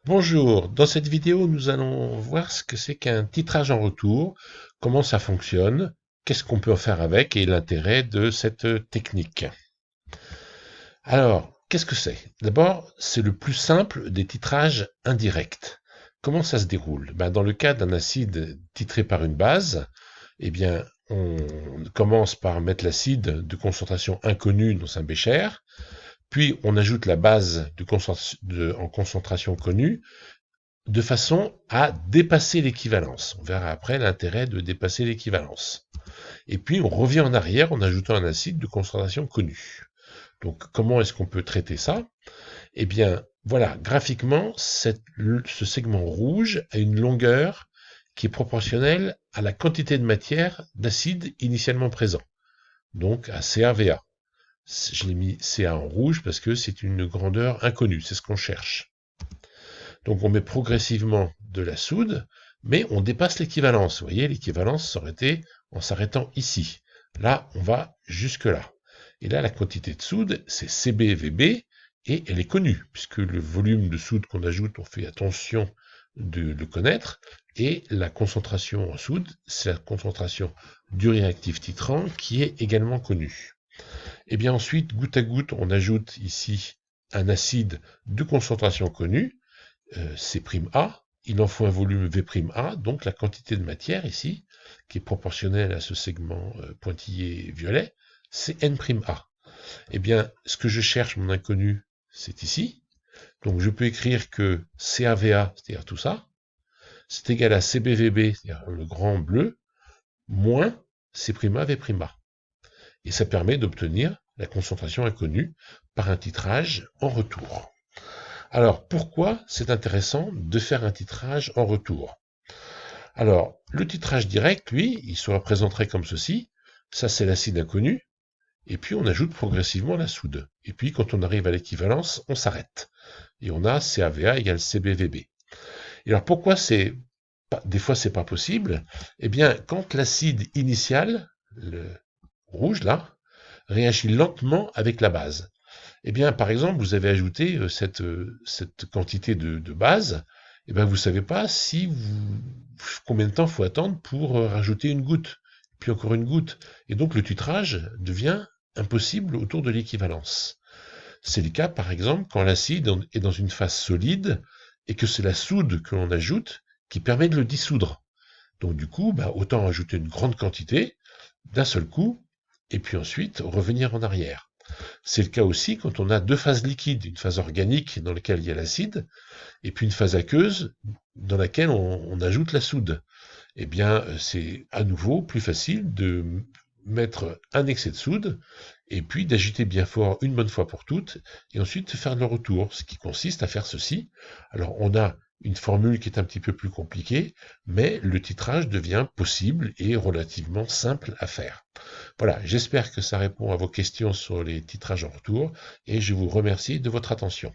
Bonjour, dans cette vidéo nous allons voir ce que c'est qu'un titrage en retour, comment ça fonctionne, qu'est-ce qu'on peut en faire avec et l'intérêt de cette technique. Alors, qu'est-ce que c'est? D'abord, c'est le plus simple des titrages indirects. Comment ça se déroule? Dans le cas d'un acide titré par une base, eh bien, on commence par mettre l'acide de concentration inconnue dans un bécher, puis on ajoute la base en concentration connue, de façon à dépasser l'équivalence. On verra après l'intérêt de dépasser l'équivalence. Et puis on revient en arrière en ajoutant un acide de concentration connue. Donc comment est-ce qu'on peut traiter ça? Eh bien voilà, graphiquement, ce segment rouge a une longueur qui est proportionnelle à la quantité de matière d'acide initialement présent, donc à CaVa. Je l'ai mis Ca en rouge parce que c'est une grandeur inconnue, c'est ce qu'on cherche. Donc on met progressivement de la soude, mais on dépasse l'équivalence. Vous voyez, l'équivalence aurait été en s'arrêtant ici. Là, on va jusque là. Et là, la quantité de soude, c'est CbVb, et elle est connue, puisque le volume de soude qu'on ajoute, on fait attention de le connaître, et la concentration en soude, c'est la concentration du réactif titrant qui est également connue. Et bien ensuite, goutte à goutte, on ajoute ici un acide de concentration connue, C'A, il en faut un volume V'A, donc la quantité de matière ici, qui est proportionnelle à ce segment pointillé violet, c'est N'A. Eh bien, ce que je cherche, mon inconnu, c'est ici. Donc je peux écrire que CaVa, c'est-à-dire tout ça, c'est égal à CbVb, c'est-à-dire le grand bleu, moins C'A V'A. Et ça permet d'obtenir la concentration inconnue par un titrage en retour. Alors, pourquoi c'est intéressant de faire un titrage en retour? Alors, le titrage direct, lui, il se représenterait comme ceci. Ça, c'est l'acide inconnu. Et puis, on ajoute progressivement la soude. Et puis, quand on arrive à l'équivalence, on s'arrête. Et on a CaVa égale CbVb. Et alors, pourquoi des fois, c'est pas possible? Eh bien, quand l'acide initial, le rouge, là, réagit lentement avec la base. Eh bien, par exemple, vous avez ajouté cette quantité de base, eh bien, vous ne savez pas combien de temps il faut attendre pour rajouter une goutte, puis encore une goutte. Et donc, le titrage devient impossible autour de l'équivalence. C'est le cas, par exemple, quand l'acide est dans une phase solide et que c'est la soude que l'on ajoute qui permet de le dissoudre. Donc, du coup, autant ajouter une grande quantité d'un seul coup, et puis ensuite revenir en arrière. C'est le cas aussi quand on a deux phases liquides, une phase organique dans laquelle il y a l'acide, et puis une phase aqueuse dans laquelle on ajoute la soude. Eh bien, c'est à nouveau plus facile de mettre un excès de soude, et puis d'agiter bien fort une bonne fois pour toutes, et ensuite de faire le retour, ce qui consiste à faire ceci. Alors, on a une formule qui est un petit peu plus compliquée, mais le titrage devient possible et relativement simple à faire. Voilà, j'espère que ça répond à vos questions sur les titrages en retour, et je vous remercie de votre attention.